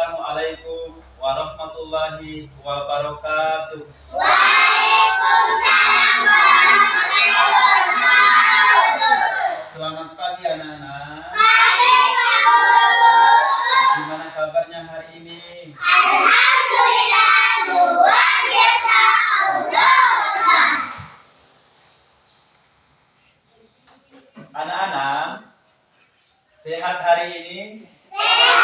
Assalamualaikum warahmatullahi wabarakatuh. Waalaikumsalam warahmatullahi wabarakatuh. Selamat pagi anak-anak. Pagi Pak Guru. Gimana kabarnya hari ini? Alhamdulillah luar biasa. Allah. Anak-anak, sehat hari ini? Sehat.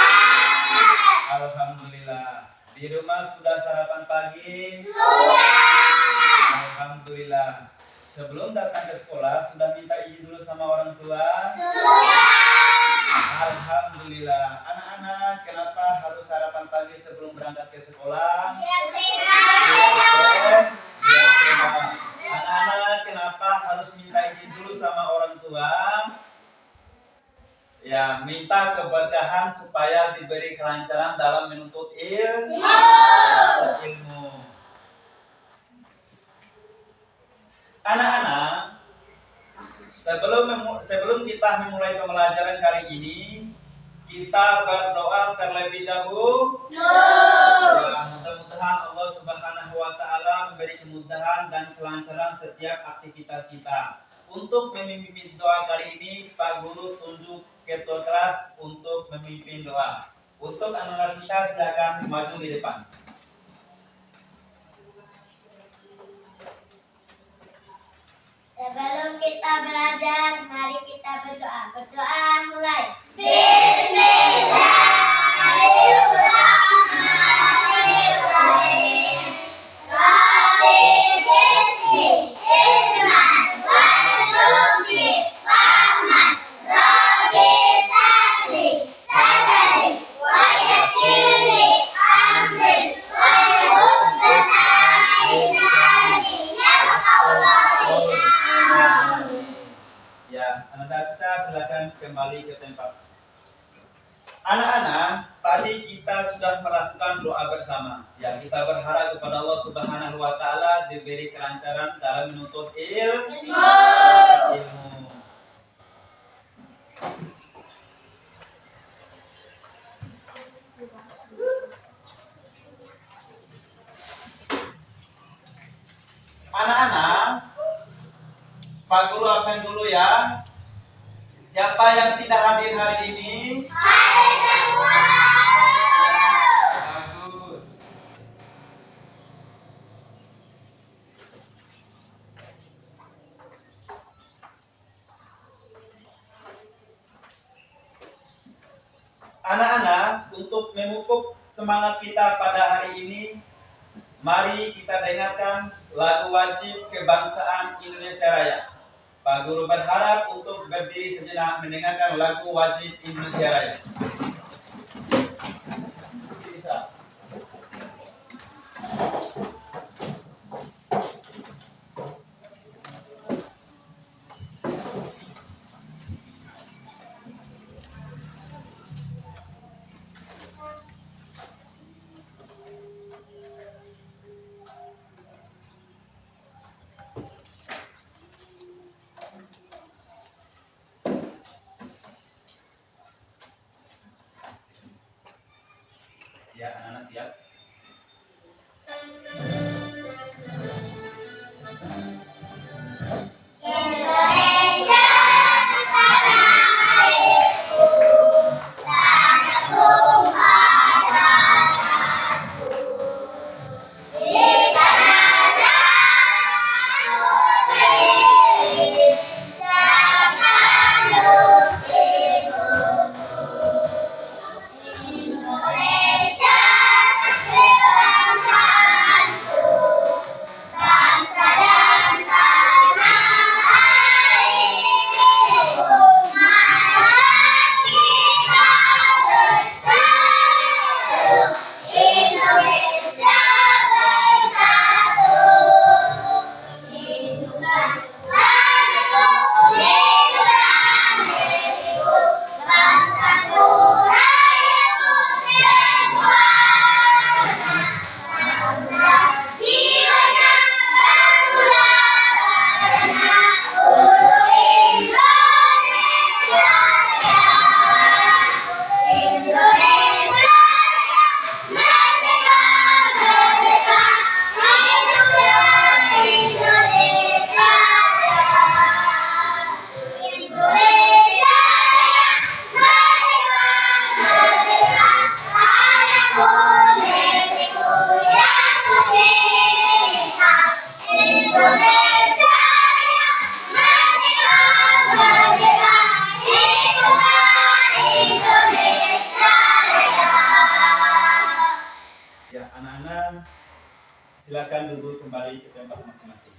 Alhamdulillah. Di rumah sudah sarapan pagi? Sudah. Alhamdulillah. Sebelum datang ke sekolah sudah minta izin dulu sama orang tua? Sudah. Alhamdulillah. Anak-anak, kenapa harus sarapan pagi sebelum berangkat ke sekolah? Biar sehat. Biar sehat. Anak-anak, kenapa harus minta izin dulu sama orang tua? Ya, minta keberkahan supaya diberi kelancaran dalam menuntut ilmu. Anak-anak, sebelum kita memulai pembelajaran kali ini, kita berdoa terlebih dahulu. Ya, mudah-mudahan Allah Subhanahu wa taala memberi kemudahan dan kelancaran setiap aktivitas kita. Untuk memimpin doa kali ini, Pak Guru tunjuk ketua kelas untuk memimpin doa. Untuk anak-anak kita silakan maju di depan. Sebelum kita belajar, mari kita berdoa. Berdoa mulai. Bismillahirrahmanirrahim. Rabbi zidni ilman warzuqni fahman. Rabbi shrahli sadri wa yassirli amri wahlul 'uqdatam min lisani yafqahu qawli. Ya, anak-anak kita silakan kembali ke tempat. Anak-anak, tadi kita sudah melakukan doa bersama. Ya, kita berharap kepada Allah Subhanahu wa taala diberi kelancaran dalam menuntut ilmu. Anak-anak, Pak Guru absen dulu ya. Siapa yang tidak hadir hari ini? Bagus. Anak-anak, untuk memupuk semangat kita pada hari ini, mari kita dengarkan lagu wajib kebangsaan Indonesia Raya. Pak Guru berharap untuk berdiri sejenak mendengarkan lagu wajib Indonesia Raya. Bisa. Ya, anak-anak siap. Indonesia tanah airku, tanahku adalah di sanalah aku berdiri, jangan lupaku. Indonesia Indonesia Raya, merdeka, merdeka, hiduplah Indonesia Raya. Ya, anak-anak silakan duduk kembali ke tempat masing-masing.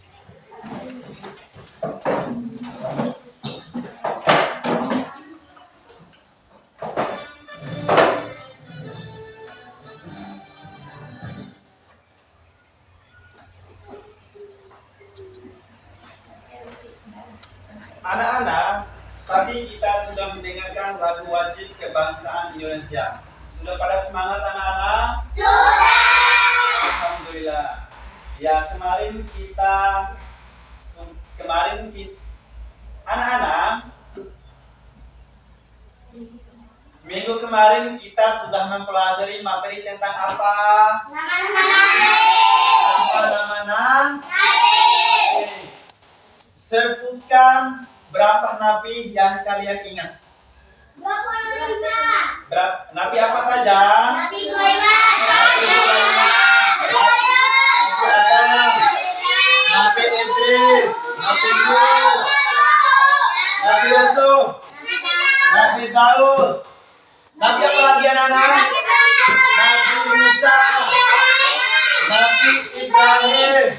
Anak-anak, tadi kita sudah mendengarkan lagu wajib kebangsaan Indonesia. Sudah pada semangat anak-anak? Sudah. Alhamdulillah. Ya, anak-anak, minggu kemarin kita sudah mempelajari materi tentang apa? Nama-nama. Sebutkan berapa nabi yang kalian ingat? 25. Nabi apa saja? Nabi Sulaiman. Nabi Adam, Nabi Idris, Nabi Nuh, Nabi Yusuf, Nabi Daud. Nabi apa lagi anak-anak? Nabi Musa, Nabi Ibrahim,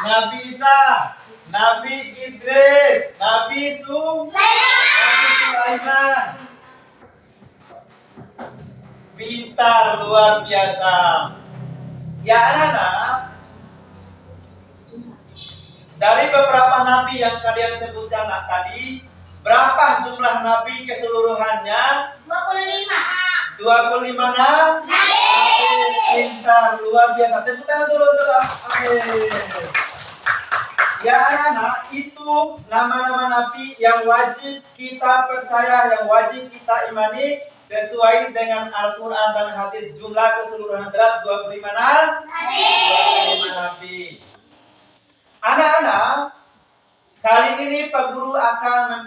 Nabi Isa, Nabi Idris, Nabi Sulaiman. Pintar, luar biasa. Ya anak-anak, dari beberapa nabi yang kalian sebutkan tadi, berapa jumlah nabi keseluruhannya? 25. 25 nabi. Pintar, luar biasa. Tepuk tangan dulu untuk amin. Ya anak-anak, itu nama-nama nabi yang wajib kita percaya, yang wajib kita imani sesuai dengan Al-Quran dan hadis. Jumlah keseluruhan adalah 25 nabi. Anak-anak, kali ini Pak Guru akan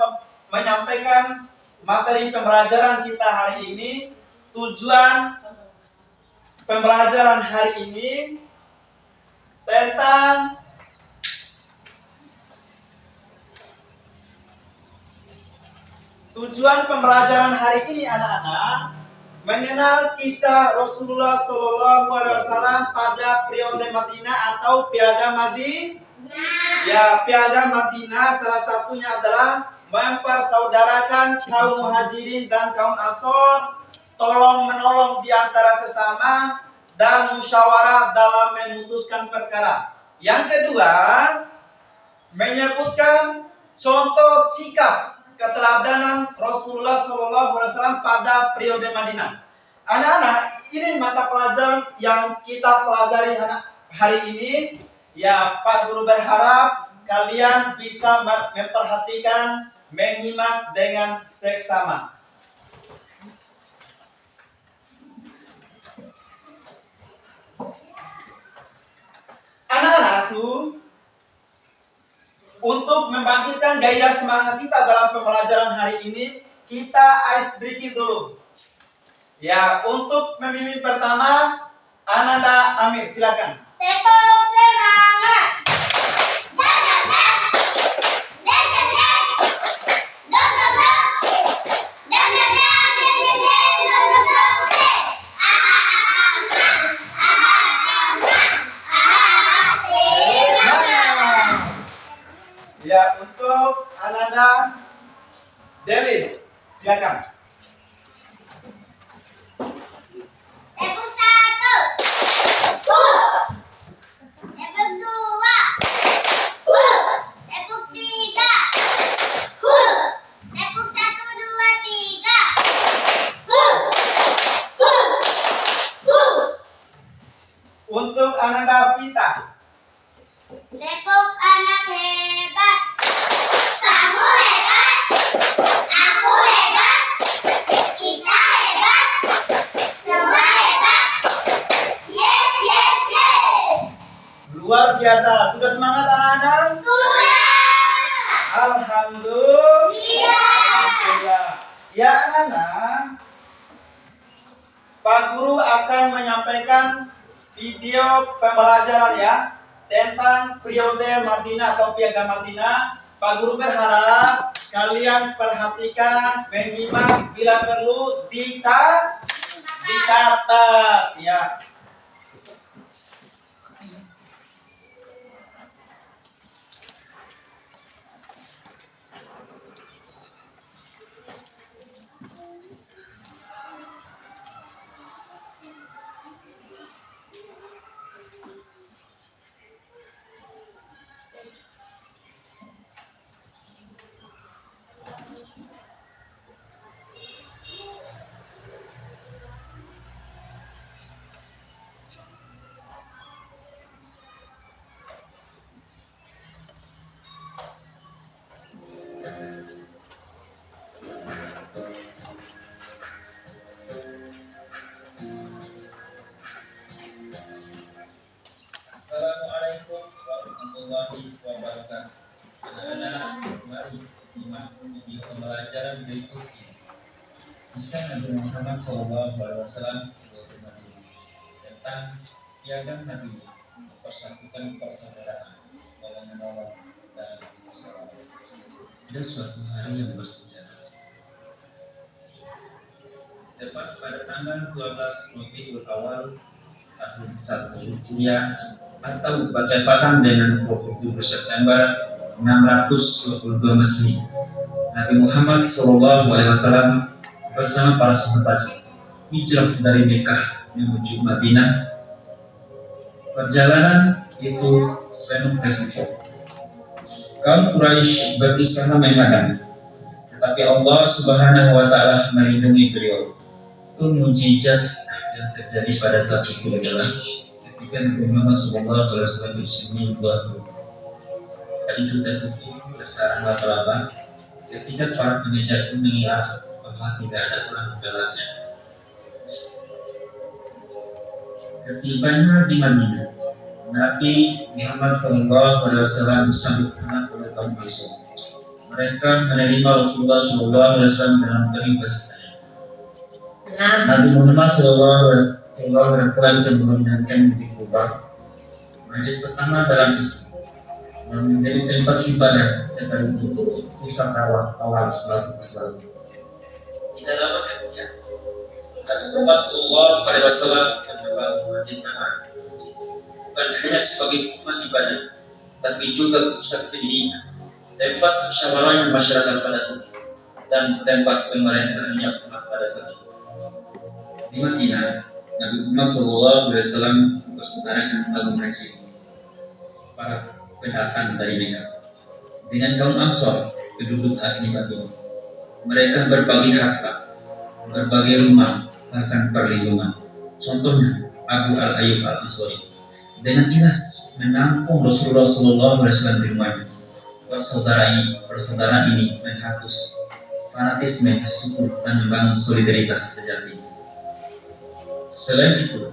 menyampaikan materi pembelajaran kita hari ini. Tujuan pembelajaran hari ini tentang anak-anak mengenal kisah Rasulullah SAW pada periode Madinah atau Piagam Madinah. Ya, Piagam Madinah salah satunya adalah mempersaudarakan kaum Muhajirin dan kaum Ansor, tolong menolong di antara sesama, dan musyawarah dalam memutuskan perkara. Yang kedua, menyebutkan contoh sikap keteladanan Rasulullah SAW pada periode Madinah. Anak-anak, ini mata pelajaran yang kita pelajari hari ini. Ya, Pak Guru berharap kalian bisa memperhatikan, menyimak dengan seksama. Anak-anakku, untuk membangkitkan gairah semangat kita dalam pembelajaran hari ini, kita ice breaking dulu. Ya, untuk memimpin pertama, Ananda Amir, silakan. Tepuk semangat. Ya, untuk Ananda Delis, silakan. Tepuk 1. Tepuk 2. Tepuk 3. Tepuk 1, 2, 3. Untuk Ananda Vita. Tepuk anak hebat. Kamu hebat. Aku hebat. Kita hebat. Semua hebat. Yes, yes, yes. Luar biasa. Sudah semangat anak-anak? Sudah. Alhamdulillah. Ya anak-anak, Pak Guru akan menyampaikan video pembelajaran ya. tentang periode Madinah atau piagam Madinah. Pak Guru berharap kalian perhatikan, menyimak, bila perlu dicatat ya. Assalamualaikum warahmatullahi wabarakatuh. Anak-anak, mari simak video pembelajaran berikut ini. Bisa Nabi Muhammad SAW tentang piagam Nabi mempersatukan persaudaraan, tolong menolong dan salam. Ada suatu hari yang bersejarah. Tepat pada tanggal 12 Rabiul Awal tahun 1 Hijriah atau bertepatan dengan 27 September 622 Masehi, Nabi Muhammad SAW bersama para sahabat hijrah dari Mekah menuju Madinah. Perjalanan itu penuh resiko. Kaum Quraisy berusaha menghadang, tetapi Allah Subhanahu wa Ta'ala melindungi beliau. Itu mukjizat yang terjadi pada saat itu adalah ketika Nabi Muhammad SAW bersembunyi di bawah tubuh. Itu tertutup bersarang laba-laba. Ketika para pengejar pun mengira bahwa tidak ada orang di dalamnya. Ketibanya di Madinah, Nabi Muhammad SAW disambut hangat oleh kaum Quraisy. Mereka menerima Rasulullah SAW dalam penuh kasih sayang. Nabi Muhammad SAW berperan dan mengingatkan di Kubah, masjid pertama dalam Islam, yang menjadi tempat ibadah dan pusat dakwah awal setelah Islam. Di dalam masjidnya, Nabi Muhammad SAW mendapat masjid Nabawi bukan hanya sebagai tempat ibadah, tapi juga pusat pendidikan, tempat musyawarahnya masyarakat pada saat itu, dan tempat pemerintahannya umat pada saat itu. Di Madinah, Nabi Muhammad SAW bersaudara Abu Haji, para pendatang dari Mekah, dengan kaum Ansor, penduduk asli Madinah. Mereka berbagi harta, berbagi rumah, bahkan perlindungan. Contohnya Abu Al-Ayyub Al-Ansori dengan ikhlas menampung Rasulullah SAW di rumahnya. Persaudaraan ini menghapus fanatisme suku dan membangun solidaritas sejati. Selain itu,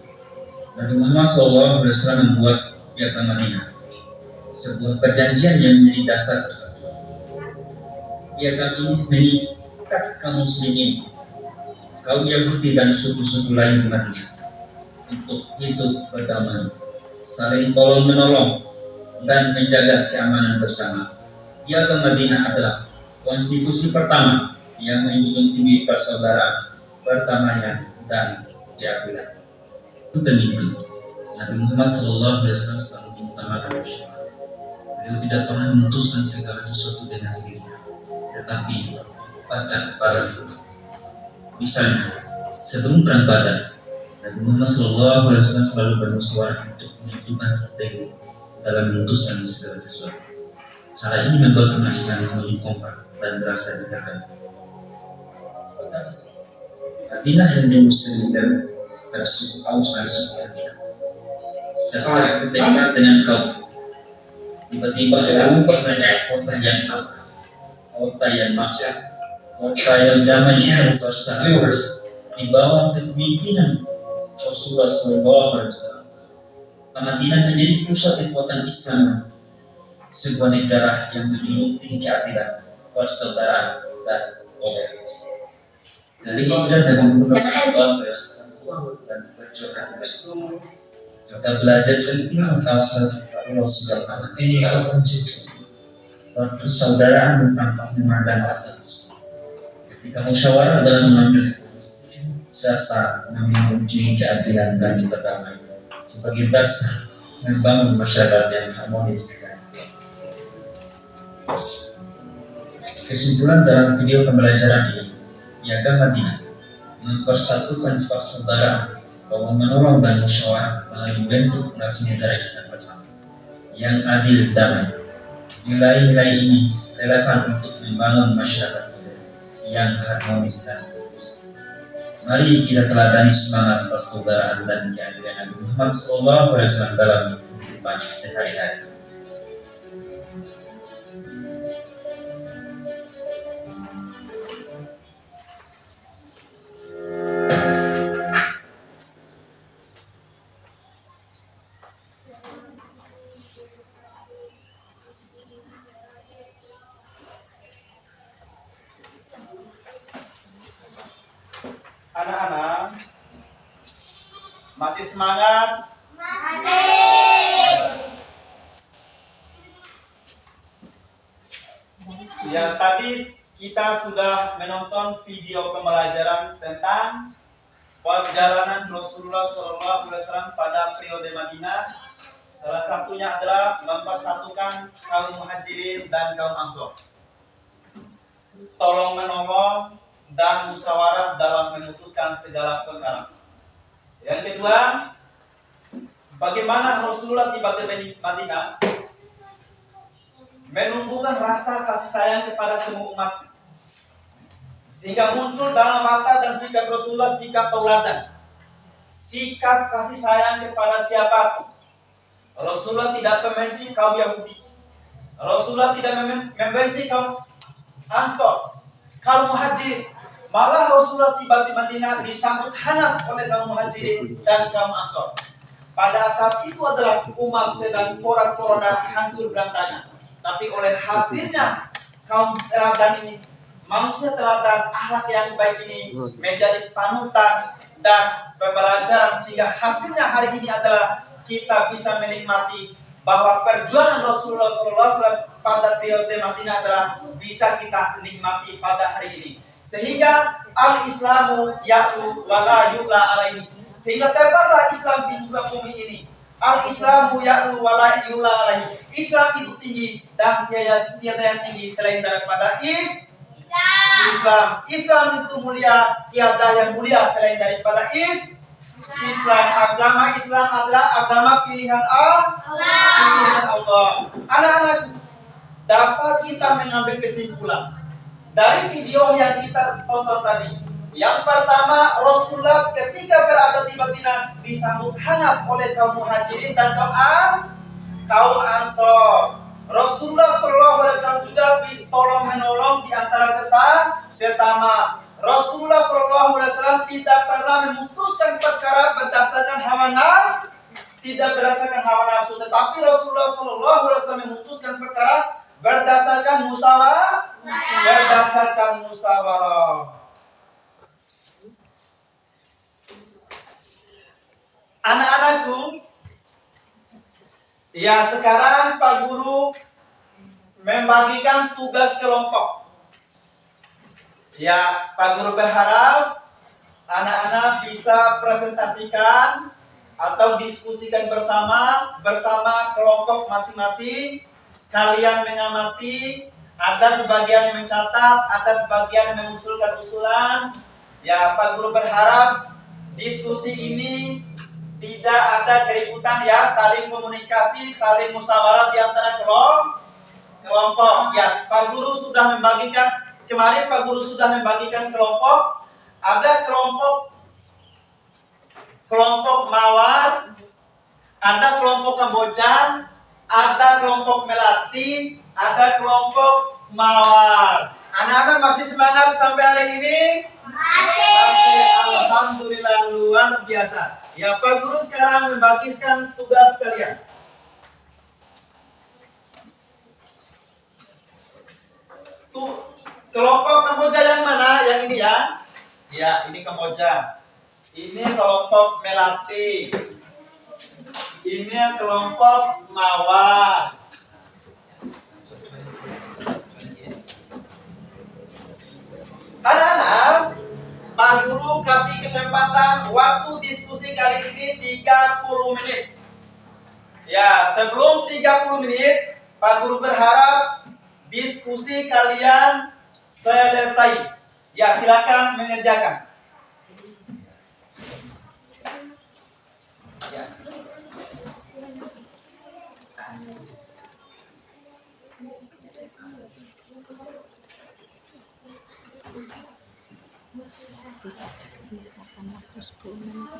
Nabi Muhammad SAW membuat piagam Madinah, sebuah perjanjian yang menjadi dasar persatuan. Piagam ini mengikat kaum muslimin, kaum Yahudi dan suku-suku lain di Madinah untuk hidup berdamai, saling tolong menolong, dan menjaga keamanan bersama. Piagam Madinah adalah konstitusi pertama yang menjunjung tinggi persaudaraan, perdamaian, dan keadilan. Itu demi Nabi Muhammad SAW selalu mengutamakan musyawarah. Beliau tidak pernah memutuskan segala sesuatu dengan sendirinya, tetapi pacak pada Tuhan. Misalnya, sebelum perang Badar, Nabi Muhammad SAW selalu bermusyawarah untuk menentukan strategi dalam memutuskan segala sesuatu. Cara ini membuat umat Islam semakin kompak dan berasa dekat. Madinah yang diusir pada suku Aus dan suku Ansar. Setelah ketika dengan kaum, tiba-tiba berubah menjadi kota yang aman, kota yang maksyar, kota yang damai dan bersatu di bawah kepemimpinan Rasulullah SAW. Madinah menjadi pusat kekuatan Islam, sebuah negara yang menjunjung tinggi keadilan, persaudaraan, dan toleransi. Dari hijrah dari Rasulullah SAW dan perjuangan kita belajar tentang salah satu Allah Subhanahu ini kalau prinsip persaudaraan tanpa memandang status. Ketika musyawarah dalam mengambil sasa menguji keadilan dan kedamaian sebagai dasar membangun masyarakat yang harmonis. Kesimpulan dalam video pembelajaran ini, Piagam Madinah mempersatukan persaudaraan, bahwa menolong dan musyawarah melalui bentuk nasi negara Islam bersama yang adil damai. Nilai-nilai ini relevan untuk membangun masyarakat yang harmonis dan fokus. Mari kita teladani semangat persaudaraan dan keadilan Nabi Muhammad SAW dalam kehidupan sehari-hari. Anak-anak masih semangat? Masih. Ya, tadi kita sudah menonton video pembelajaran tentang perjalanan Rasulullah SAW pada periode Madinah. Salah satunya adalah mempersatukan kaum Muhajirin dan kaum Ansor. Tolong menolong dan musyawarah dalam memutuskan segala perkara. Yang kedua, bagaimana Rasulullah tiba di Madinah menumbuhkan rasa kasih sayang kepada semua umat, sehingga muncul dalam mata dan sikap Rasulullah sikap tauladan, sikap kasih sayang kepada siapapun. Rasulullah tidak membenci kaum Yahudi, Rasulullah tidak membenci kaum Ansor, kaum Muhajirin. Malah Rasulullah tiba di Madinah disambut hangat oleh kaum Muhajirin dan kaum Ansor. Pada saat itu adalah umat sedang porak-poranda hancur berantakan. Tapi oleh hadirnya kaum teladan ini, manusia teladan akhlak yang baik ini menjadi panutan dan pembelajaran, sehingga hasilnya hari ini adalah kita bisa menikmati bahwa perjuangan Rasulullah SAW pada periode Madinah adalah bisa kita nikmati pada hari ini. Sehingga al-Islamu ya'lu wa la yu'la alaihi. Sehingga tebarlah Islam di muka bumi ini. Al-Islamu ya'lu wa la yu'la alaihi. Islam itu tinggi dan tiada yang tinggi selain daripada Islam. Islam itu mulia, tiada yang mulia selain daripada Islam. Agama Islam adalah agama pilihan Allah. Anak-anak, dapat kita mengambil kesimpulan dari video yang kita tonton tadi. Yang pertama, Rasulullah ketika berada di Madinah disambut hangat oleh kaum Muhajirin dan kaum Ansor. Rasulullah SAW juga bisa tolong menolong di antara sesama. Rasulullah SAW tidak pernah memutuskan perkara berdasarkan hawa nafsu, tetapi Rasulullah SAW memutuskan perkara berdasarkan musyawarah. Anak-anakku, ya sekarang Pak Guru membagikan tugas kelompok. Ya, Pak Guru berharap anak-anak bisa presentasikan atau diskusikan bersama kelompok masing-masing. Kalian mengamati, ada sebagian yang mencatat, ada sebagian yang mengusulkan usulan. Ya, Pak Guru berharap diskusi ini tidak ada keributan, ya, saling komunikasi, saling musyawarah di antara kelompok. Ya, Pak Guru sudah membagikan kemarin, Pak Guru sudah membagikan kelompok. Ada kelompok Mawar, ada kelompok Kamboja, ada kelompok Melati, ada kelompok Mawar. Anak-anak masih semangat sampai hari ini? Masih. Alhamdulillah, luar biasa. Ya, Pak Guru sekarang membagikan tugas kalian. Kelompok Kamboja yang mana? Yang ini ya? Ya, ini Kamboja. Ini kelompok Melati. Ini kelompok mawar. Anak-anak, Pak Guru kasih kesempatan waktu diskusi kali ini 30 menit. Ya, sebelum 30 menit, Pak Guru berharap diskusi kalian selesai. Ya, silakan mengerjakan. Ya. Sisakan waktu 10 menit.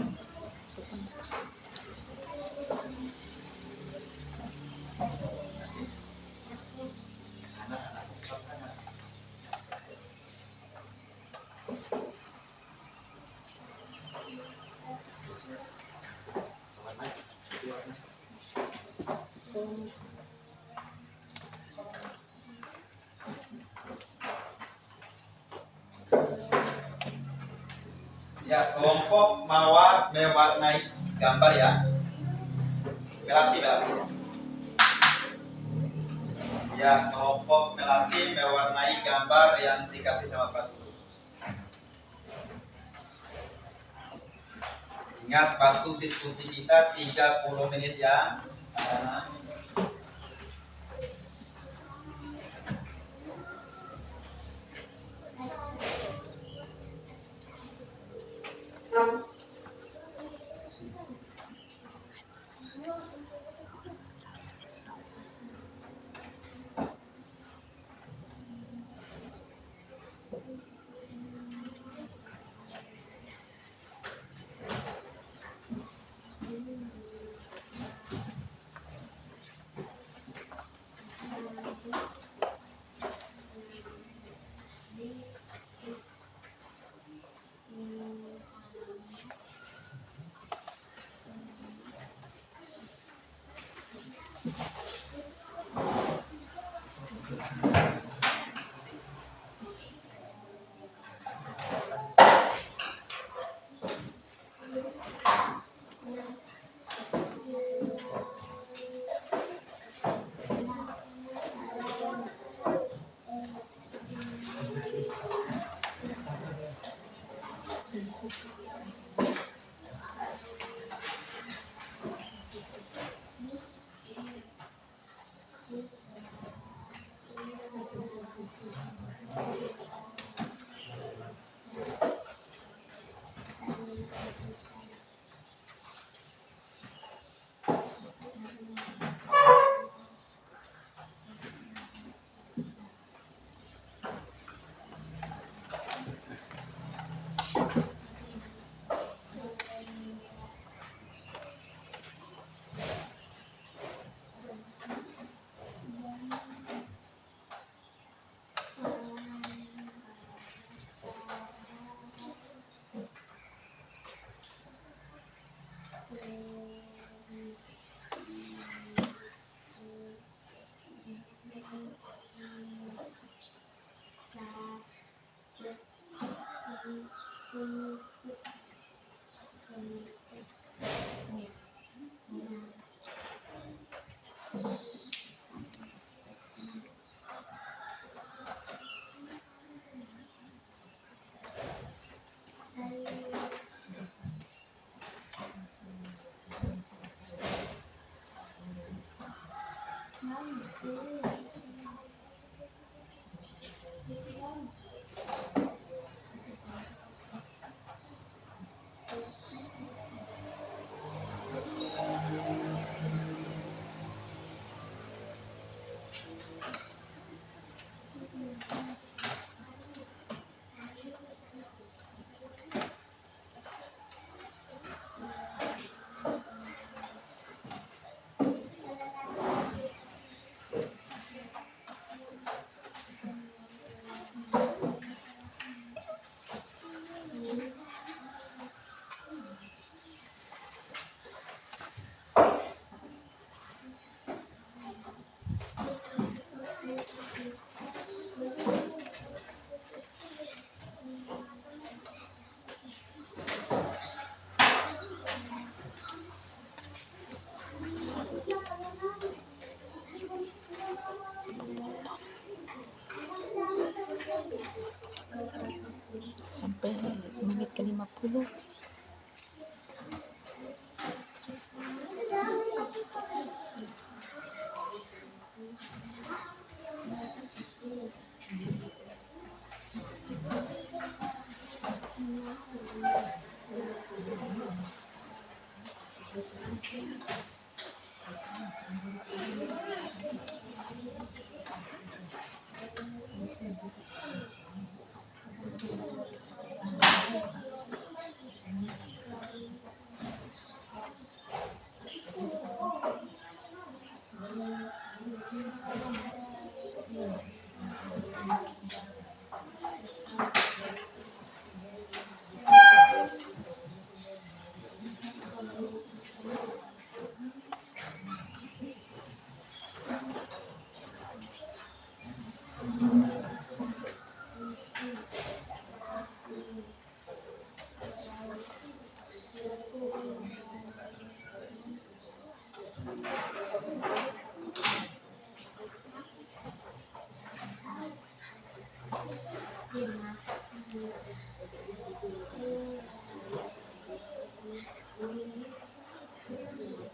Ya, kelompok mawar mewarnai gambar ya. Melati. Ya, kelompok melati mewarnai gambar yang dikasih sama Pak Guru. Ingat waktu diskusi kita 30 menit ya. sampai menit ke-50.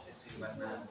Siswi mana?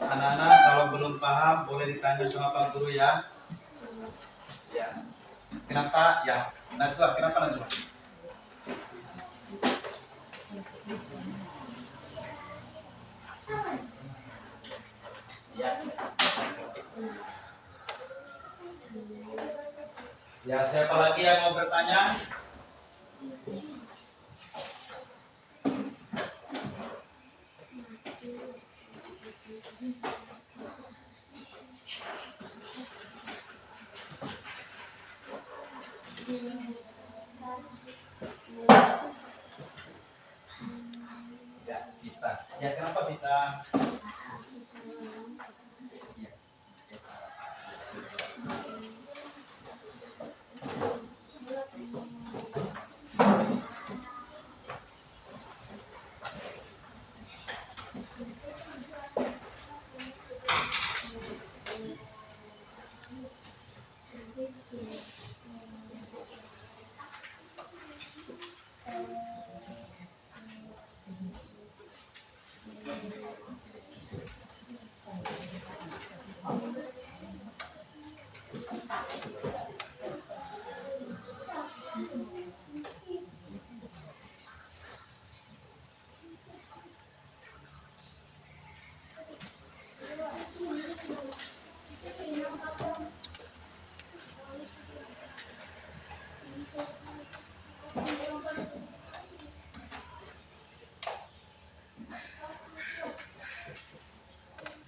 Anak-anak kalau belum paham boleh ditanya sama Pak Guru ya. Ya. Kenapa? Ya. Najwa, kenapa Najwa? Ya. Ya, siapa lagi yang mau bertanya? Ya, kita. Ya, kenapa kita? Ya.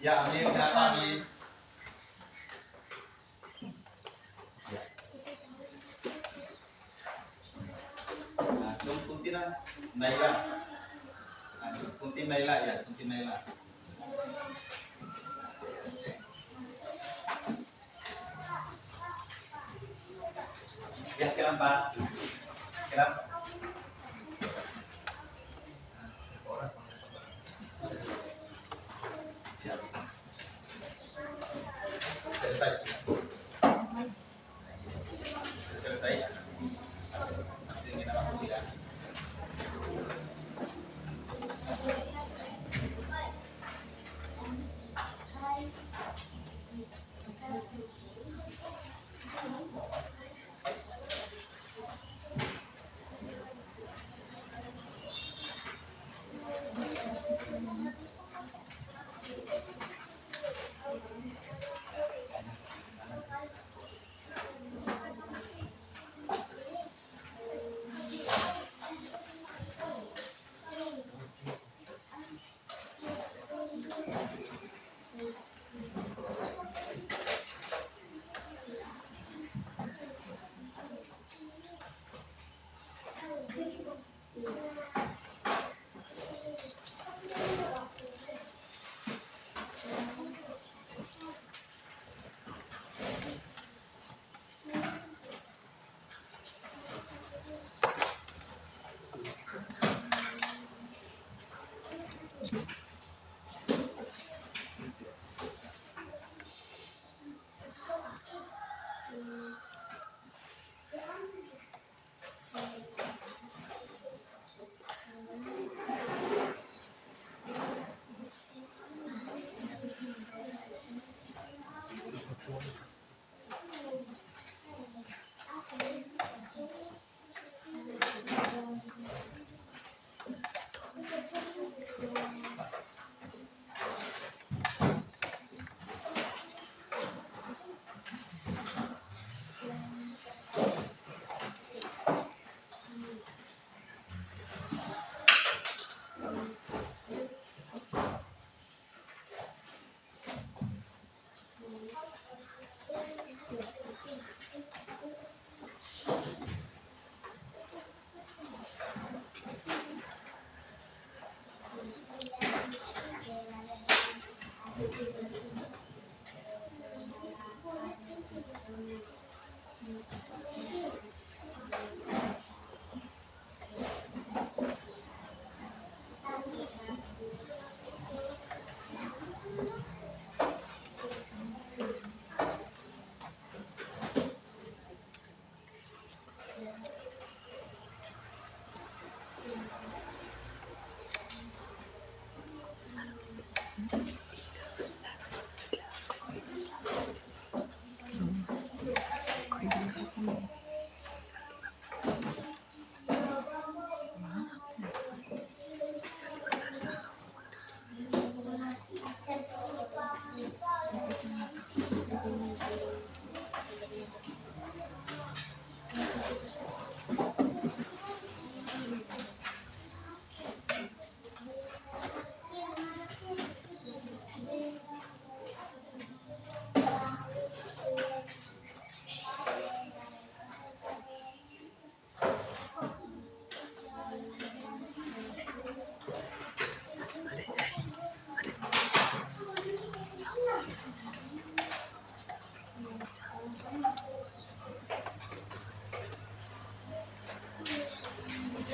Ya, Amin, kenapa Amin? Ya. Nah, tuntinan Naila. Nah, tuntin Naila ya, tuntin Naila. Ya, kenapa? Kenapa? Siap. Selesai. Selesai. Sampai kita mampu tidak.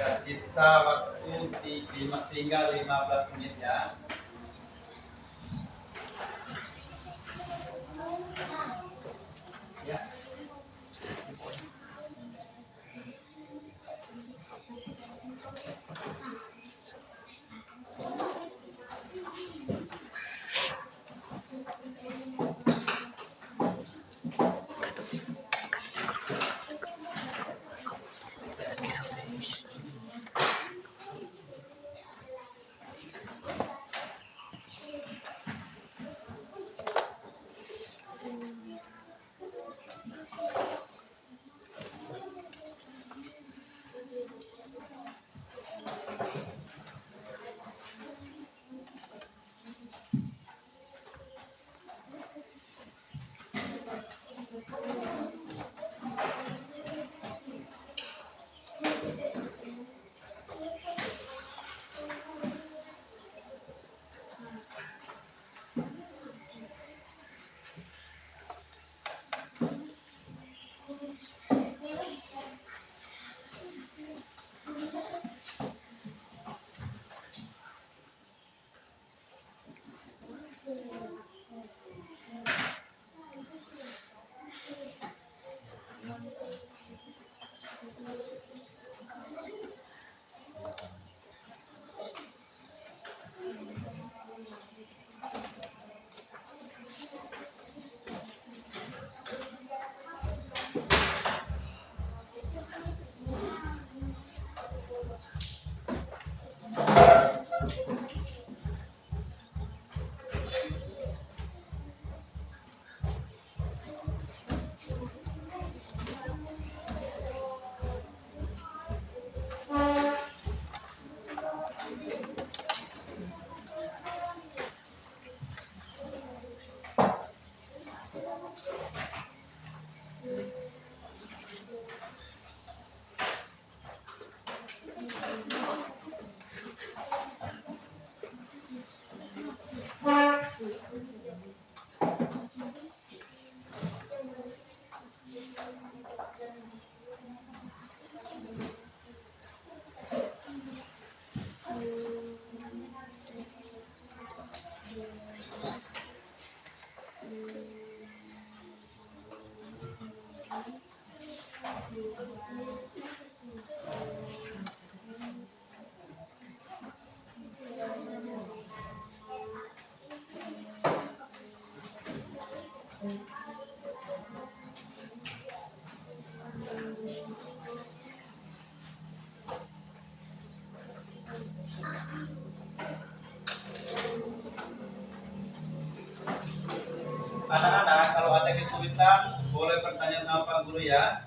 Ya, sisa waktu tinggal 15 menit ya. Ya. Anak-anak, kalau ada kesulitan boleh bertanya sama Pak Guru ya.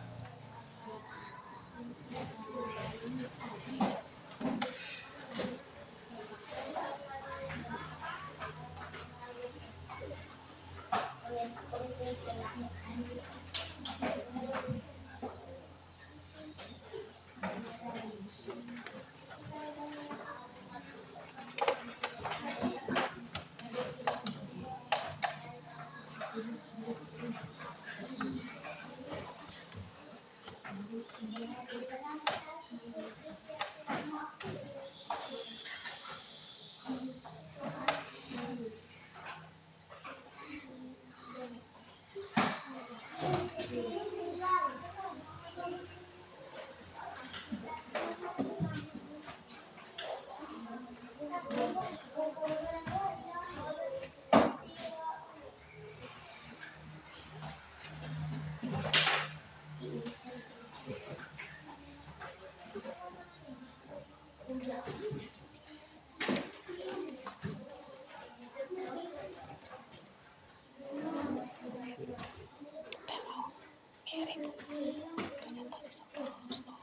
Presentasi sebelum slow.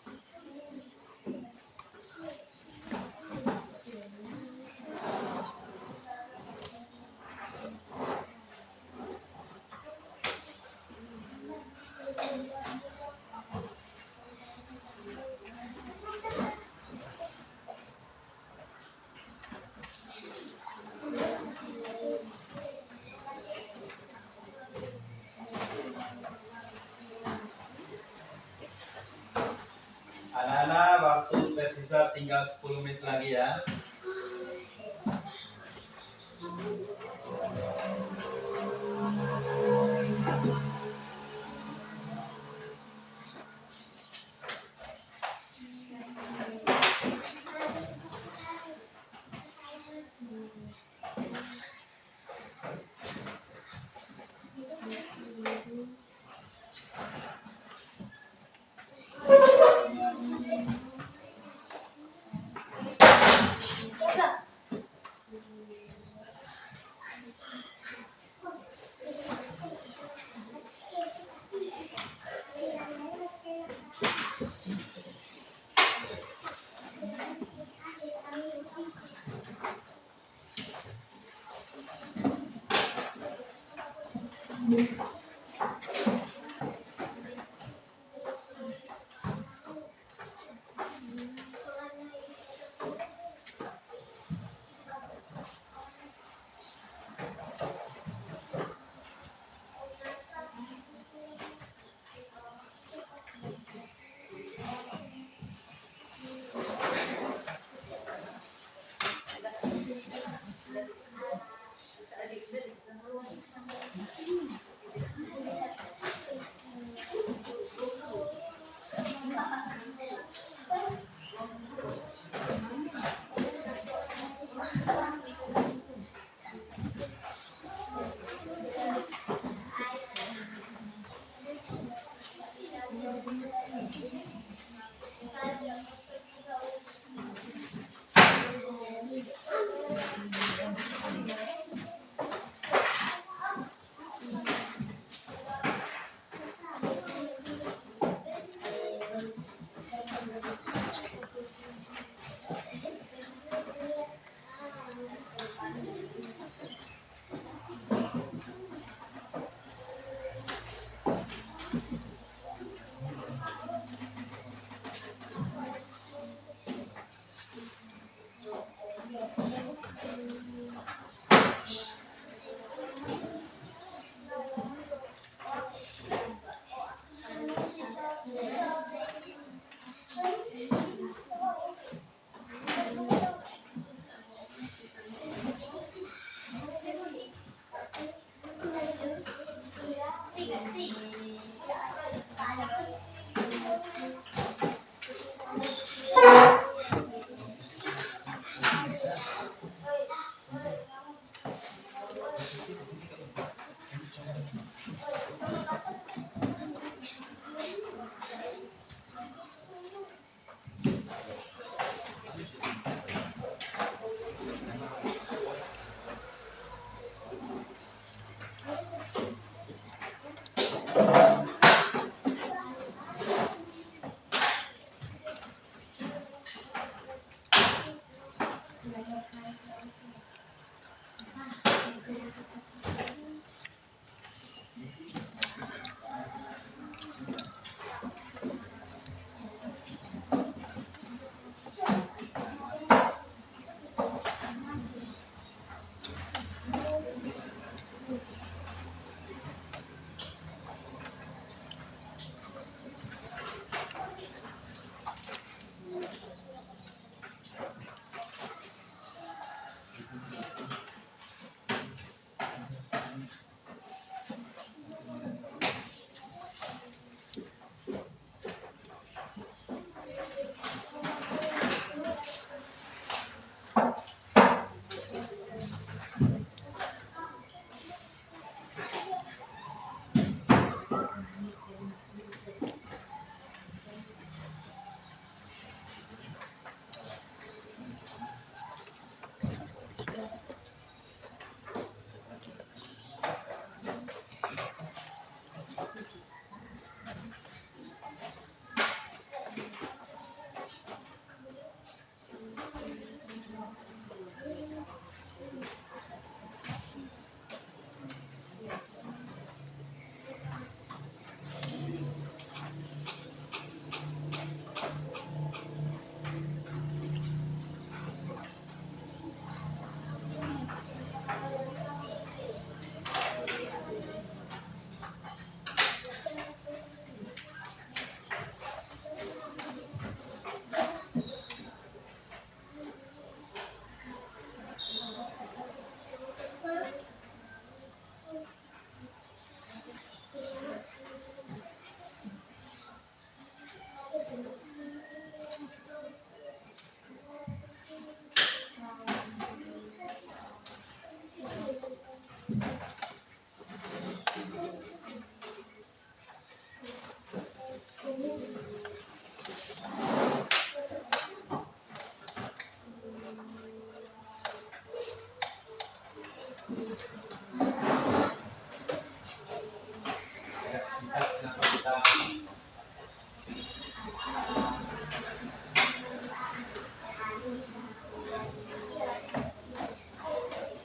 Anak-anak, waktu tersisa tinggal 10 menit lagi ya.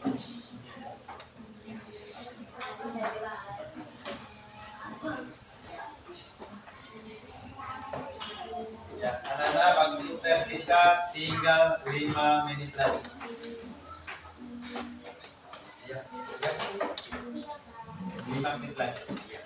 Ya, anak-anak waktu tersisa tinggal 5 menit lagi. Ya, ya. 5 menit lagi. Ya.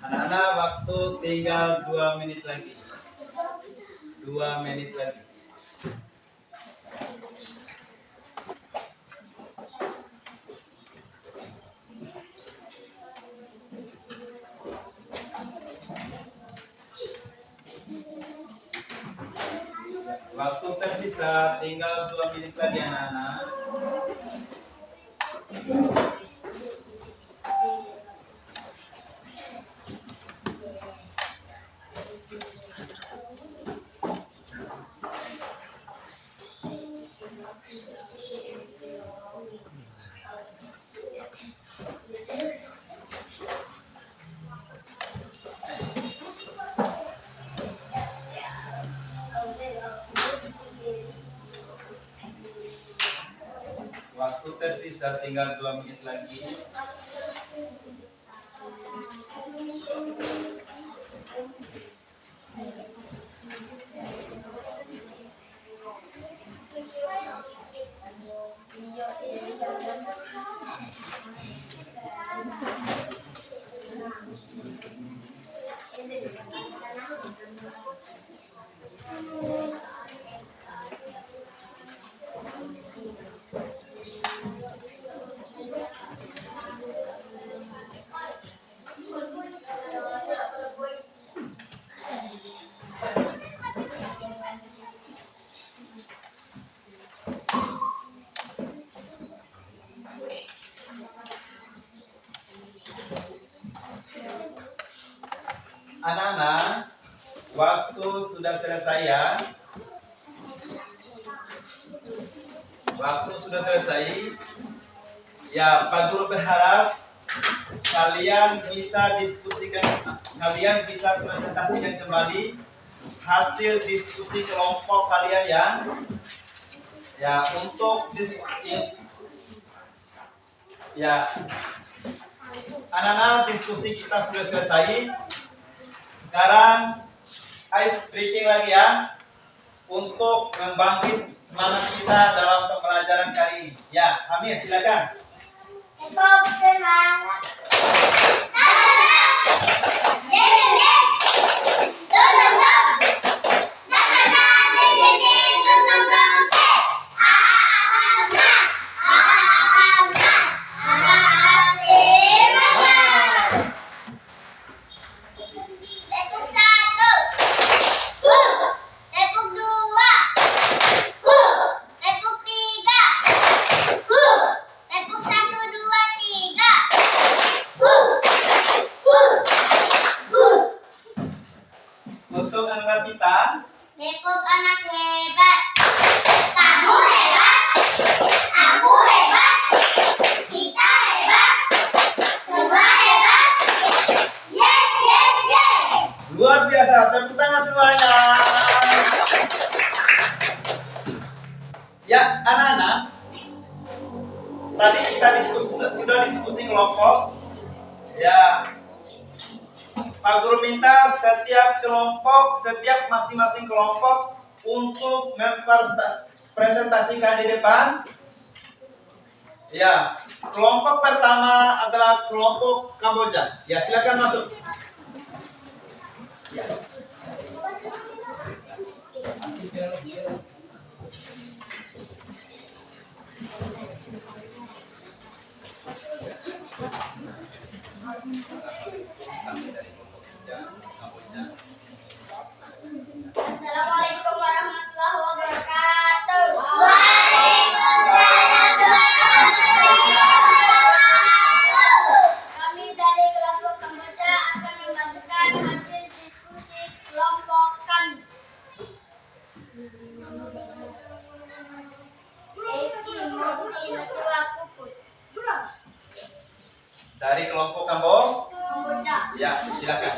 Anak-anak waktu tinggal 2 menit lagi. 2 menit lagi. Waktu tersisa tinggal 2 menit lagi anak-anak. Waktu tersisa tinggal 2 menit lagi. Anak-anak, waktu sudah selesai ya. Waktu sudah selesai. Ya, Pak Guru berharap kalian bisa diskusikan, kalian bisa presentasikan kembali hasil diskusi kelompok kalian ya untuk ya anak-anak, diskusi kita sudah selesai. Sekarang ice breaking lagi ya, untuk membangkit semangat kita dalam pembelajaran kali ini. Ya, Amir silakan. Tepuk semangat. Tepuk satu, tepuk dua, tepuk tiga, tepuk satu dua tiga. Untuk anak kita, Tepuk anak hebat. Kamu hebat. Aku hebat. Kita hebat. Semua hebat. Yes, yes, yes. luar biasa. Tepuk tangan semuanya. Ya, anak-anak, tadi kita sudah diskusi kelompok. Ya, Pak Guru minta setiap kelompok, setiap masing-masing kelompok untuk mempresentasikan di depan. Ya, kelompok pertama adalah kelompok Kamboja. Ya, silakan masuk. Ya. Assalamualaikum warahmatullahi wabarakatuh. Waalaikumsalam warahmatullahi wabarakatuh. Kami dari kelompok Kamboja akan membacakan hasil diskusi kelompok kami. Eki Moti Najwa Puput. Dari kelompok Kamboja. Ya, silakan.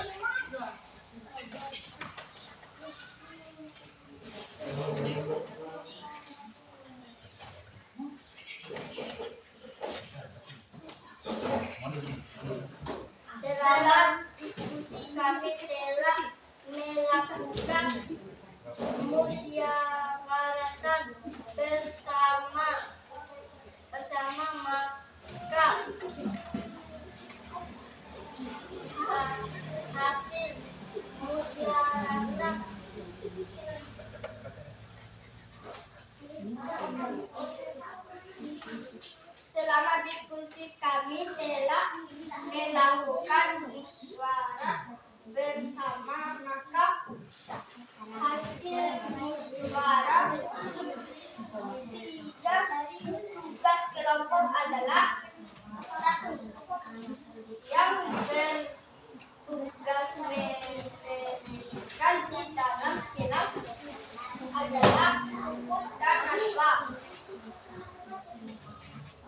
Dalam diskusi kami telah melakukan musyawaratan bersama maka hasil musyawaratan selama diskusi kami telah melakukan musyawarah bersama maka hasil musyawarah tugas kelompok adalah satu, yang bertugas membersihkan di dalam kelas adalah Pupus dan Najwa.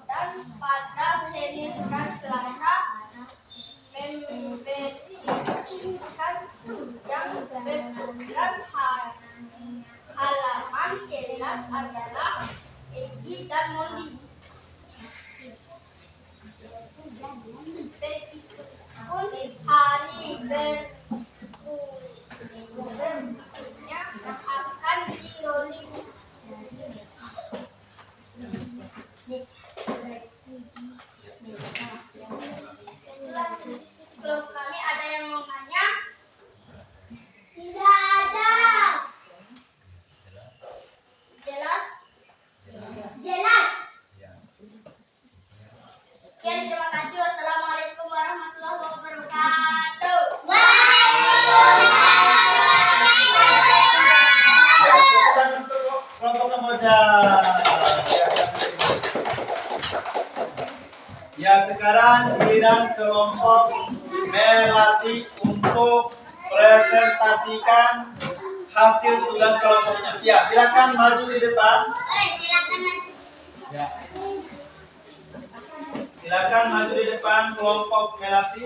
Dan pada Senin dan Selasa membersihkan yang bertugas halaman kelas adalah Egi dan Mondi. Begitupun hari berikutnya akan di-rolling. Itulah hasil diskusi kelompok kami. Ada yang mau nanya? Tidak ada. Jelas? Jelas. Sekian, terima kasih. Wassalamualaikum warahmatullahi wabarakatuh. Ya, tepuk tangan untuk kelompok Kamboja. Ya, sekarang giliran kelompok Melati untuk presentasikan hasil tugas kelompoknya. Silakan maju di depan. Silakan maju. Ya. Silakan maju di depan kelompok Melati.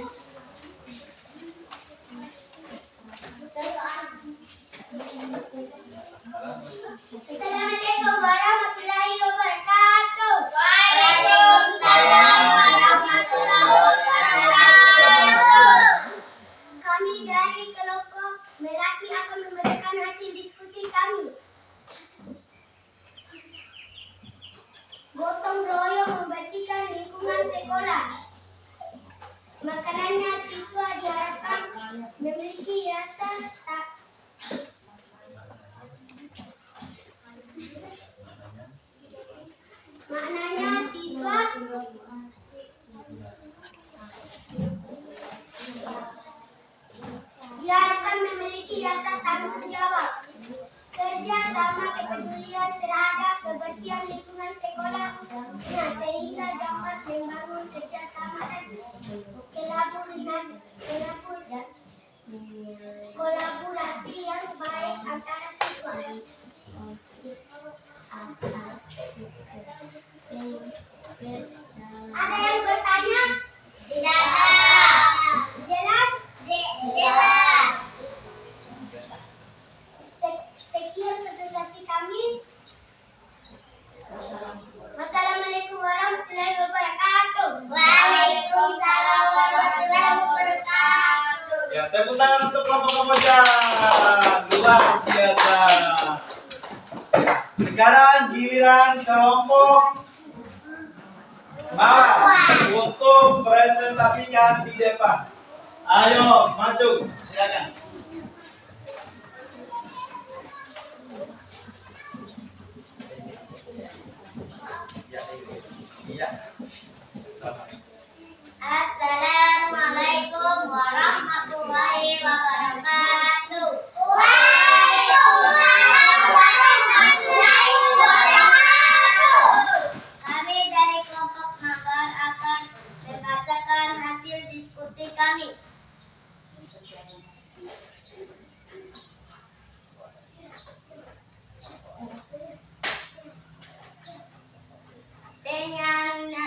Assalamualaikum warahmatullahi wabarakatuh. Waalaikumsalam warahmatullahi wabarakatuh. Kami dari kelompok Melati akan membacakan hasil diskusi kami. Gotong royong membersihkan lingkungan sekolah. Makanannya siswa diharapkan memiliki rasa maknanya siswa diharapkan memiliki rasa tanggung jawab, kerja sama, kepedulian terhadap kebersihan lingkungan sekolah, sehingga dapat membangun kerjasama dan kolaborasi yang baik antara siswa. Ada yang bertanya? Tidak ada. Jelas? Jelas. Sekian presentasi kami. Wassalamualaikum warahmatullahi wabarakatuh. Waalaikumsalam warahmatullahi wabarakatuh. Ya, tepuk tangan untuk kelompok Kamboja. Luar biasa. Sekarang giliran kelompok Mawar untuk presentasikan di depan. Ayo maju, silakan. Iya. Assalamualaikum warahmatullahi wabarakatuh. Waalaikumsalam warahmatullahi wabarakatuh. Kami dari kelompok Mawar akan membacakan hasil diskusi kami. Penyanyian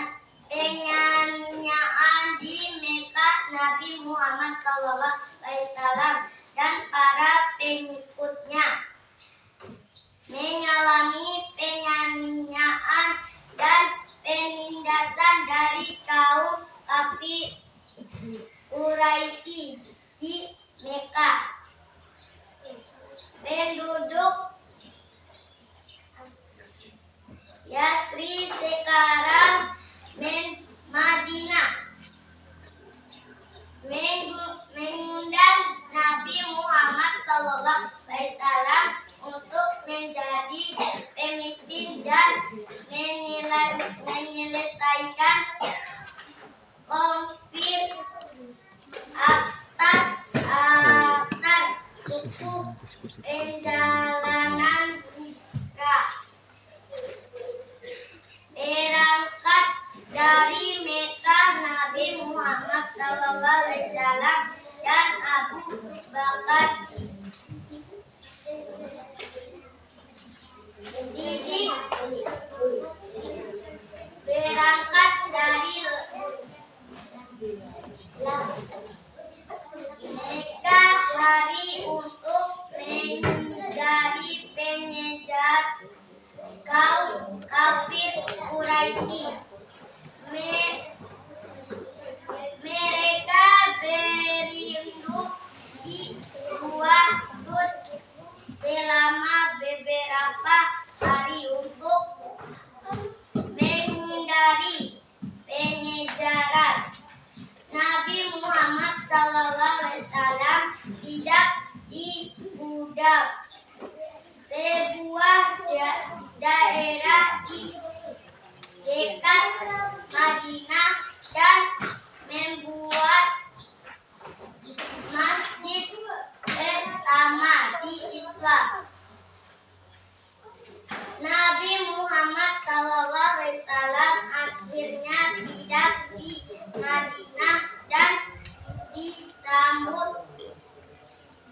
di Mekah Nabi Muhammad SAW dan para pengikutnya mengalami penganiayaan dan penindasan dari kaum kafir Quraisy di Mekah. Penduduk Yasri sekarang Madinah mengundang Nabi Muhammad SAW untuk menjadi pemimpin dan menyelesaikan konflik atas suku perjalanan hijrah. Berangkat dari Mekah Nabi Muhammad SAW dan Abu Bakar Siddiq berangkat dari Mekah hari untuk menghindari pengejar kaum kafir Quraisy. Mereka berlindung di Gua Hud selama beberapa hari untuk menghindari pengejaran. Nabi Muhammad SAW tidak di Gudam, sebuah daerah di dekat Madinah, dan membuat masjid pertama di Islam. Nabi Muhammad SAW akhirnya tidak di Madinah dan disambut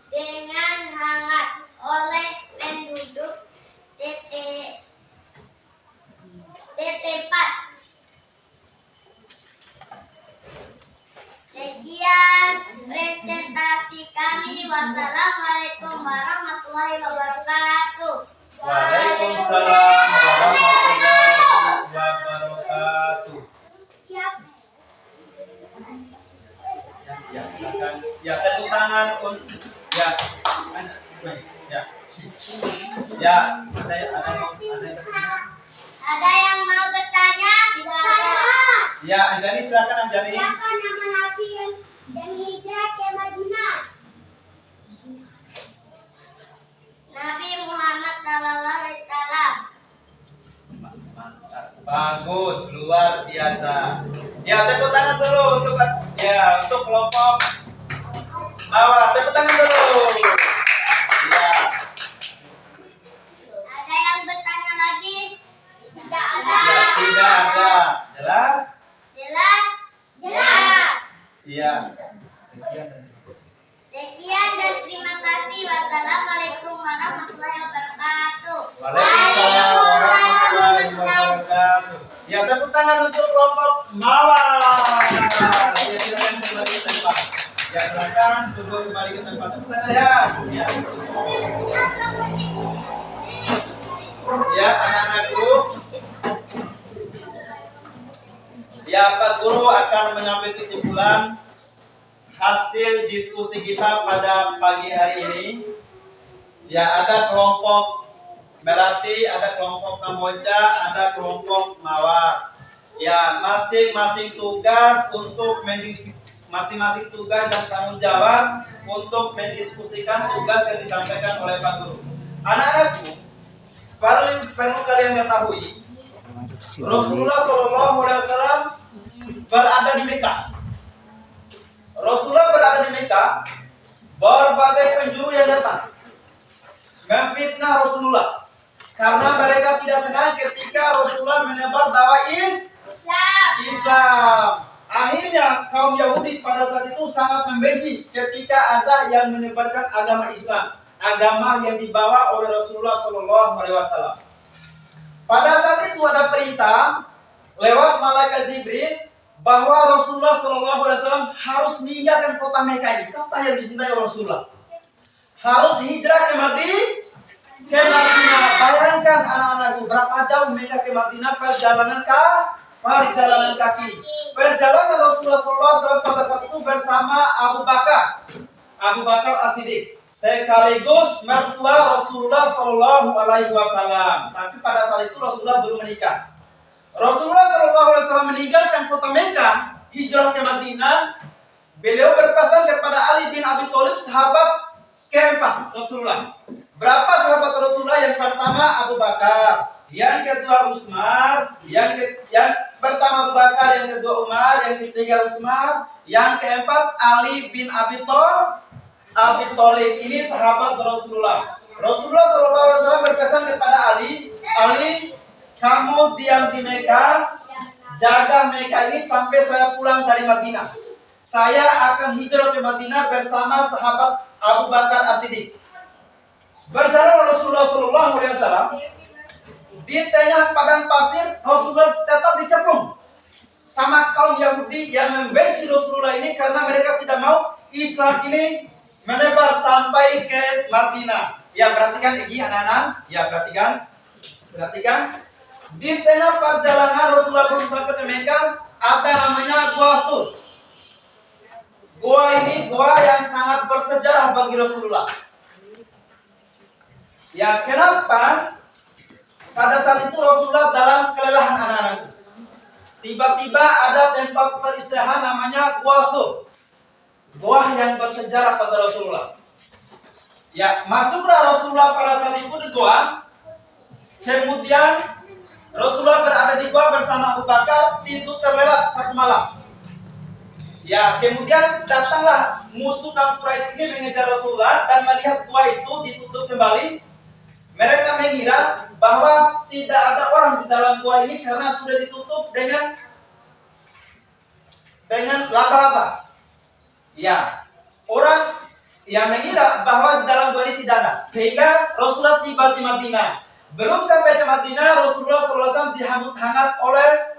dengan hangat oleh penduduk setempat. Wassalamualaikum warahmatullahi wabarakatuh. Waalaikumsalam warahmatullahi wabarakatuh. Siap. Ya, silakan. Ya, tepuk tangan untuk ya. Ya. Ya, ada yang bertanya? Ada yang mau bertanya? Ya, Anjani silakan Anjani. Siapa nama Nabi yang hijrah ke Madinah? Nabi Muhammad sallallahu alaihi wasallam. Bagus, luar biasa. Ya, tepuk tangan dulu untuk kelompok awal. Tepuk tangan dulu. Ya. Ada yang bertanya lagi? Tidak ada. Ya, tidak ada. Jelas? Jelas? Jelas. Siap. Sekian. Sekian dan terima kasih. Wassalamualaikum warahmatullahi wabarakatuh. Waalaikumsalam warahmatullahi wabarakatuh. Ya, tepuk tangan untuk kelompok Mawar. Ya, silakan kembali ke tempat. Ya, silakan duduk kembali ke tempat. Tepuk tangan ya. Ya. Ya, anak-anakku. Ya, Pak Guru akan mengambil kesimpulan hasil diskusi kita pada pagi hari ini. Ya, ada kelompok Melati, ada kelompok Kamboja, ada kelompok Mawar. Ya, masing-masing tugas untuk masing-masing tugas dan tanggung jawab untuk mendiskusikan tugas yang disampaikan oleh Pak Guru. Anak-anakku, perlu kalian ketahui, Rasulullah SAW berada di Mekah. Rasulullah berada di Mekah, berbagai penjuru yang datang memfitnah Rasulullah karena mereka tidak senang ketika Rasulullah menebar dakwah Islam. Akhirnya kaum Yahudi pada saat itu sangat membenci ketika ada yang menyebarkan agama Islam, agama yang dibawa oleh Rasulullah SAW. Pada saat itu ada perintah lewat malaikat Jibril bahwa Rasulullah SAW harus meninggalkan kota Mekah ini, kota yang dicintai oleh Rasulullah. Harus hijrah ke Madinah. Bayangkan anak-anakku, berapa jauh Mekah ke Madinah perjalanan kaki. Perjalanan Rasulullah SAW pada saat itu bersama Abu Bakar As-Siddiq, sekaligus mertua Rasulullah SAW. Tapi pada saat itu Rasulullah belum menikah. Rasulullah SAW meninggalkan kota Mekah, hijrah ke Madinah. Beliau berpesan kepada Ali bin Abi Thalib, sahabat keempat Rasulullah. Berapa sahabat Rasulullah? Yang pertama Abu Bakar, yang kedua Utsman, yang pertama Abu Bakar, yang kedua Umar, yang ketiga Utsman, yang keempat Ali bin Abi Thalib. Ini sahabat Rasulullah. Rasulullah SAW berpesan kepada Ali, kamu diam di Mekah, jaga Mekah ini sampai saya pulang dari Madinah. Saya akan hijrah ke Madinah bersama sahabat Abu Bakar As-Siddiq. Berjalan Rasulullah SAW di tengah padang pasir. Rasulullah tetap dikepung sama kaum Yahudi yang membenci Rasulullah ini karena mereka tidak mau Islam ini menebar sampai ke Madinah. Ya, perhatikan ini anak-anak. Ya, perhatikan. Di tengah perjalanan Rasulullah belum sampai ke Mekah, ada namanya Gua Tur. Gua ini gua yang sangat bersejarah bagi Rasulullah. Ya, kenapa? Pada saat itu Rasulullah dalam kelelahan anak-anak. Tiba-tiba ada tempat peristirahat namanya Gua Tur. Gua yang bersejarah pada Rasulullah. Ya, masuklah Rasulullah pada saat itu di gua. Kemudian Rasulullah berada di gua bersama Abu Bakar, tidur terlelap satu malam. Ya, kemudian datanglah musuh kaum Quraisy ini mengejar Rasulullah dan melihat gua itu ditutup kembali. Mereka mengira bahwa tidak ada orang di dalam gua ini karena sudah ditutup dengan laba-laba. Ya, orang yang mengira bahwa di dalam gua ini tidak ada. Sehingga Rasulullah tiba di Madinah. Belum sampai ke Madinah, Rasulullah SAW dihambut hangat oleh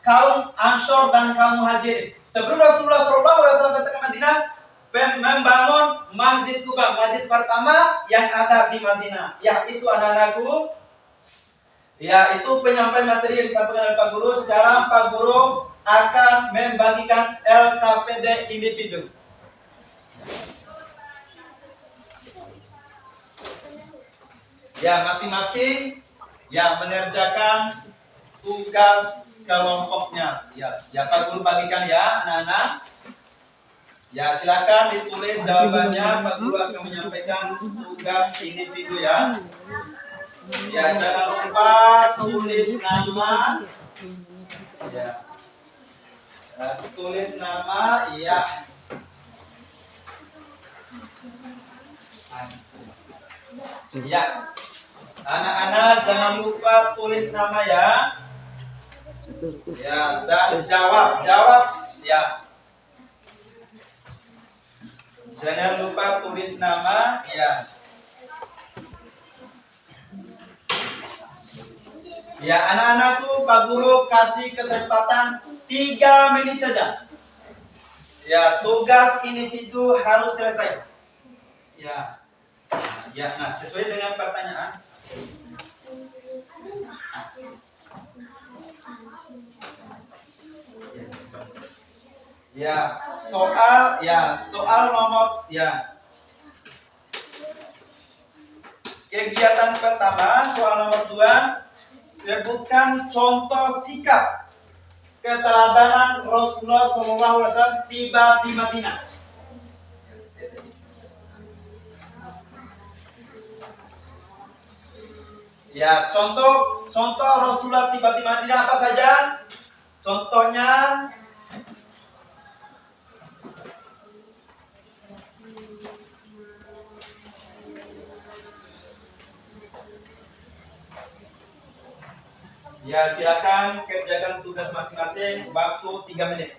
kaum Ansor dan kaum Muhajirin. Sebelum Rasulullah SAW datang ke Madinah, membangun Masjid Kuba, masjid pertama yang ada di Madinah. Ya, itu anak-anakku. Ya, itu penyampaian materi yang disampaikan oleh Pak Guru. Sekarang Pak Guru akan membagikan LKPD individu. Ya, masing-masing yang mengerjakan tugas kelompoknya. Ya, Pak Guru bagikan ya, anak-anak. Ya, silakan ditulis jawabannya. Pak Guru akan menyampaikan tugas individu ya. Ya, jangan lupa tulis nama. Ya. Tulis nama, ya. Ya. Anak-anak jangan lupa tulis nama ya. Ya, dan jawab ya. Jangan lupa tulis nama ya. Ya, anak-anakku, Pak Guru kasih kesempatan 3 menit saja. Ya, tugas individu harus selesai. Ya. Ya, nah sesuai dengan pertanyaan. Ya, soal nomor ya. Kegiatan pertama, soal nomor 2, sebutkan contoh sikap keteladanan Rasulullah SAW tiba di Madinah. Ya, contoh Rasulullah tiba di Madinah apa saja? Contohnya ya, silakan kerjakan tugas masing-masing, waktu 3 menit.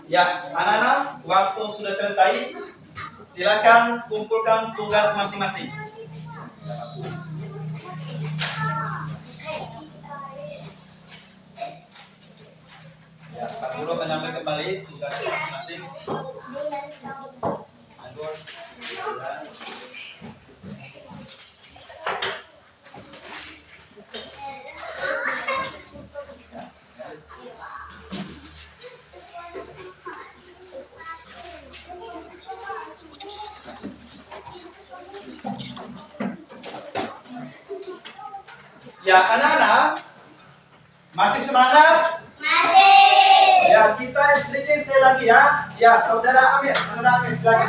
Ya, anak-anak, waktu sudah selesai. Silakan kumpulkan tugas masing-masing. Ya, Pak Guru menyampaikan kembali tugas masing-masing. Ya, anak-anak, masih semangat? Masih. Ya, kita sedikit sekali lagi ya. Ya, saudara Amir, silakan.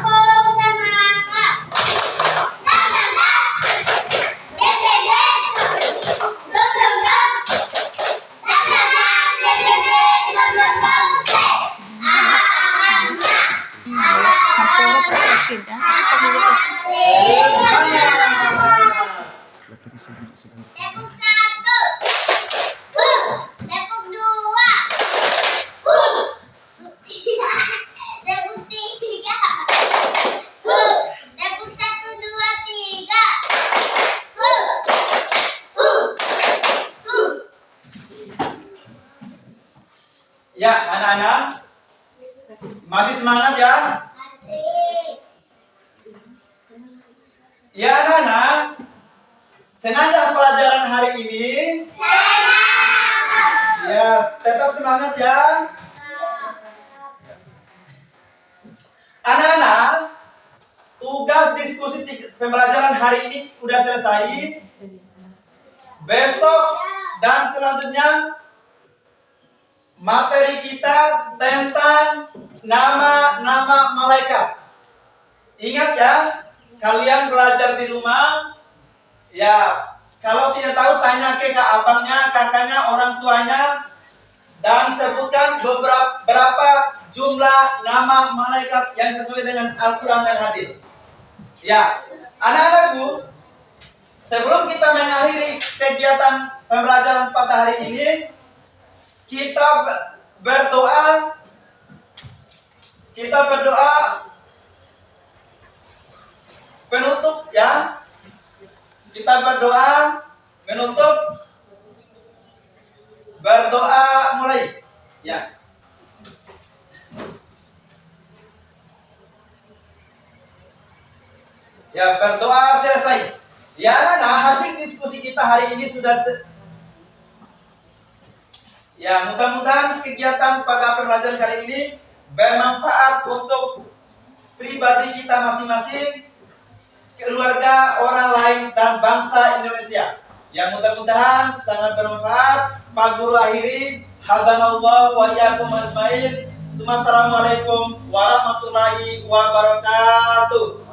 Sampai vaksin ya. Tepuk 1. Tepuk 2. Tepuk 3. Ya, anak-anak masih semangat ya? Asik. Ya, anak-anak. Senang nggak pelajaran hari ini? Ya, tetap semangat ya. Anak-anak, tugas diskusi pembelajaran hari ini udah selesai. Besok dan selanjutnya materi kita tentang nama-nama malaikat. Ingat ya, kalian belajar di rumah. Ya, kalau tidak tahu tanya ke kak abangnya, kakaknya, orang tuanya, dan sebutkan berapa jumlah nama malaikat yang sesuai dengan Al-Quran dan hadis. Ya, anak-anakku, sebelum kita mengakhiri kegiatan pembelajaran pada hari ini, kita berdoa. Kita berdoa penutup ya. Kita berdoa menutup. Berdoa mulai. Yes. Ya, berdoa selesai. Ya, nah hasil diskusi kita hari ini sudah ya, mudah-mudahan kegiatan pada pembelajaran kali ini bermanfaat untuk pribadi kita masing-masing, keluarga, orang lain, dan bangsa Indonesia. Ya, mudah-mudahan sangat bermanfaat. Pak Guru akhiri, hadanallahu wa iyyakum ajmain. Assalamualaikum warahmatullahi wabarakatuh.